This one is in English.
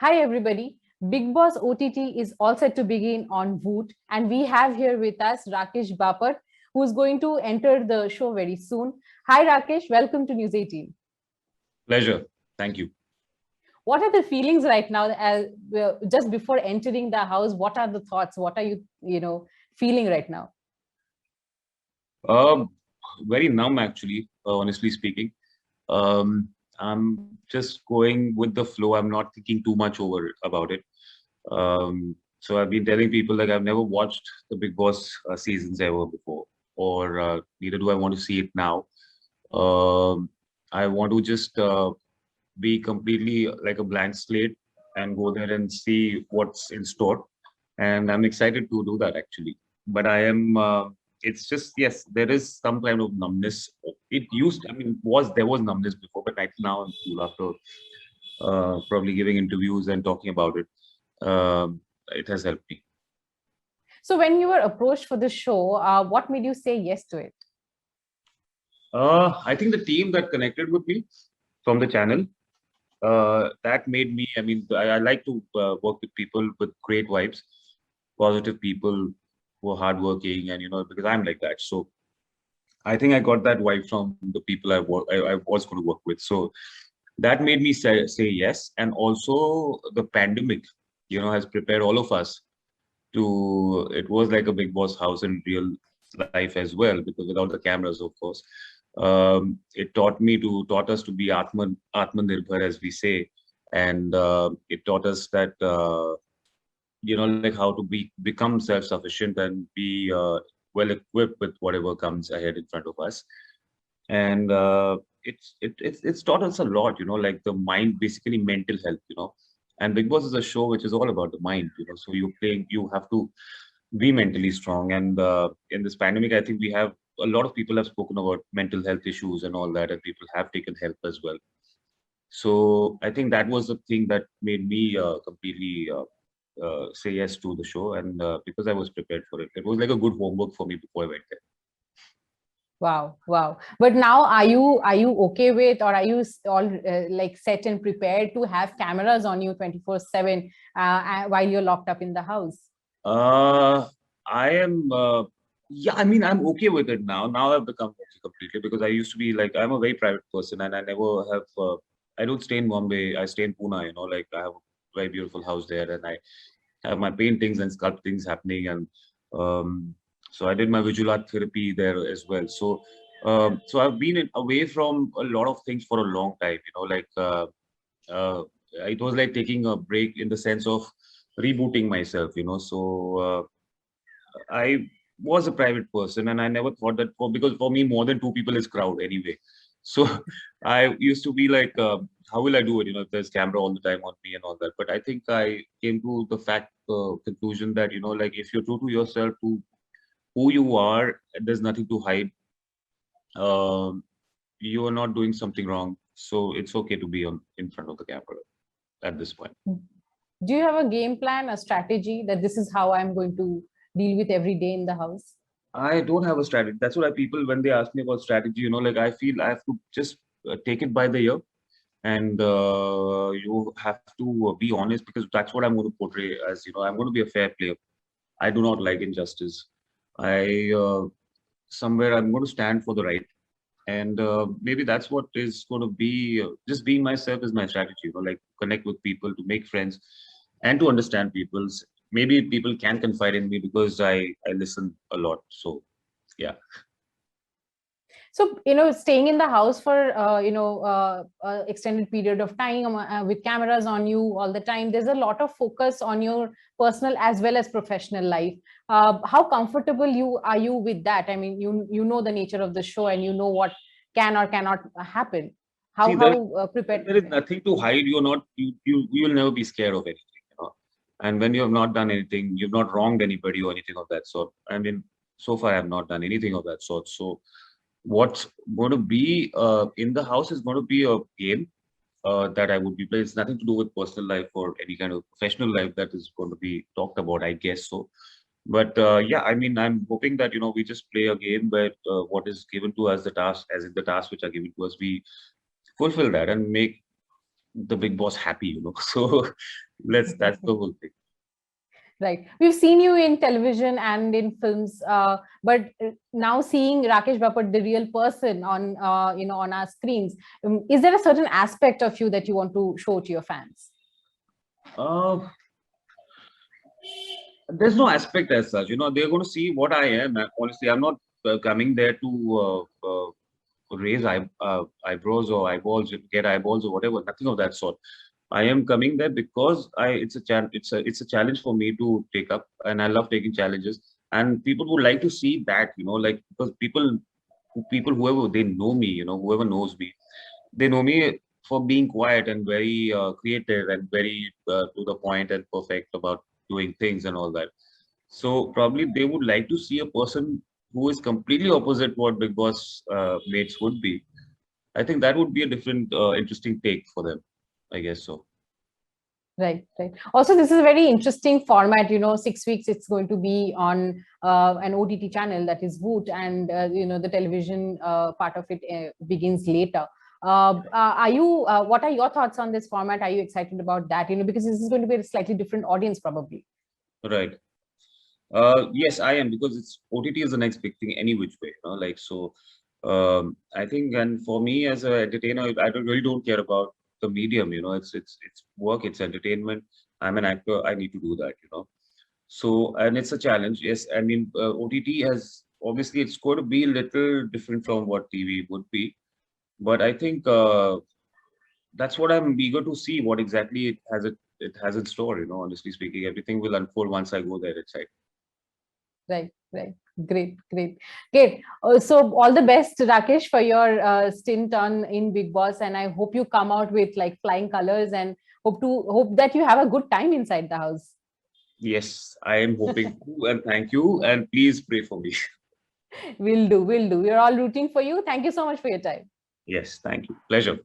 Hi, everybody. Big Boss OTT is all set to begin on Voot, and we have here with us Rakesh Bapat, who is going to enter the show very soon. Hi, Rakesh. Welcome to News 18. Pleasure. Thank you. What are the feelings right now? Just before entering the house, what are the thoughts? What are you feeling right now? Um, Very numb, actually, honestly speaking. I'm just going with the flow. I'm not thinking too much over about it. So I've been telling people like I've never watched the Big Boss seasons ever before, or neither do I want to see it now. Um, I want to just be completely like a blank slate and go there and see what's in store. And I'm excited to do that actually. But I am. It's just yes, there is some kind of numbness. It used. I mean, was there was numbness before, but right now I'm cool after probably giving interviews and talking about it. It has helped me. So, when you were approached for the show, what made you say yes to it? I think the team that connected with me from the channel that made me. I mean, I like to work with people with great vibes, positive people who are hardworking, and because I'm like that. So I think I got that vibe from the people I was going to work with. So that made me say yes. And also the pandemic, has prepared all of us to. It was like a big boss house in real life as well, because without the cameras, of course. It taught us to be Atmanirbhar, as we say, and it taught us that like how to become self-sufficient and be well equipped with whatever comes ahead in front of us. And it's taught us a lot, like the mind, basically mental health, and Big Boss is a show which is all about the mind, so you have to be mentally strong. And in this pandemic, I think we have a lot of people have spoken about mental health issues and all that, and people have taken help as well. So I think that was the thing that made me completely say yes to the show, and because I was prepared for it, it was like a good homework for me before I went there. Wow, wow. But now, are you okay with, or are you all like set and prepared to have cameras on you 24/7 while you're locked up in the house? Uh, I am, yeah, I mean, I'm okay with it now. Now I've become okay completely, because I used to be like, I'm a very private person, and I never have, I don't stay in Bombay. I stay in Pune, like I have a very beautiful house there, and I have my paintings and sculptings happening. And so I did my visual art therapy there as well. So I've been away from a lot of things for a long time, like, uh, it was like taking a break in the sense of rebooting myself, I was a private person, and I never thought that because for me more than two people is crowd anyway. So I used to be like, how will I do it? If there's camera all the time on me and all that. But I think I came to the conclusion that like if you're true to yourself, to who you are, there's nothing to hide. Um, you are not doing something wrong, so it's okay to be on in front of the camera at this point. Do you have a game plan, a strategy that this is how I'm going to deal with every day in the house? I don't have a strategy. That's why people, when they ask me about strategy, like I feel I have to just take it by the ear, and you have to be honest, because that's what I'm going to portray as. I'm going to be a fair player. I do not like injustice. I somewhere I'm going to stand for the right, and maybe that's what is going to be. Just being myself is my strategy. Like connect with people, to make friends, and to understand people's. Maybe people can confide in me because I listen a lot. So yeah. So, staying in the house for, extended period of time with cameras on you all the time, there's a lot of focus on your personal as well as professional life. How comfortable you with that? I mean, you know the nature of the show, and you know what can or cannot happen. How See, prepared? there is nothing to hide. You're not you will never be scared of anything, And when you have not done anything, you've not wronged anybody or anything of that sort. I mean, so far I have not done anything of that sort. So what's going to be in the house is going to be a game that I would be playing. It's nothing to do with personal life or any kind of professional life that is going to be talked about, I guess so. But yeah, I mean, I'm hoping that we just play a game where what is given to us, the task, as in the tasks which are given to us, we fulfill that and make the big boss happy, So that's the whole thing. Right. We've seen you in television and in films, but now seeing Rakesh Bapat, the real person on our screens, is there a certain aspect of you that you want to show to your fans? Uh, there's no aspect as such, they're going to see what I am. Honestly, I'm not coming there to raise eyebrows or eyeballs, get eyeballs or whatever. Nothing of that sort. I am coming there because it's a challenge for me to take up, and I love taking challenges. And people would like to see that, like, because people whoever they know me, whoever knows me, they know me for being quiet and very creative and very to the point and perfect about doing things and all that. So probably they would like to see a person who is completely opposite what Big Boss mates would be. I think that would be a different, interesting take for them. I guess so. Right, right. Also, this is a very interesting format. 6 weeks it's going to be on an OTT channel, that is Voot, and the television part of it begins later. What are your thoughts on this format? Are you excited about that? Because this is going to be a slightly different audience, probably. Right. Yes, I am, because it's OTT is the next big thing any which way. Like so. I think, and for me as an entertainer, I really don't care about the medium. It's work, it's entertainment. I'm an actor. I need to do that. So, and it's a challenge. Yes, I mean, OTT has obviously it's going to be a little different from what TV would be, but I think that's what I'm eager to see. What exactly it has in store. Honestly speaking, everything will unfold once I go there inside. Right, right. Great, great, great. So all the best, Rakesh, for your stint in Big Boss, and I hope you come out with like flying colors, and hope that you have a good time inside the house. Yes, I am hoping to, and thank you, and please pray for me. Will do, will do. We're all rooting for you. Thank you so much for your time. Yes, thank you. Pleasure.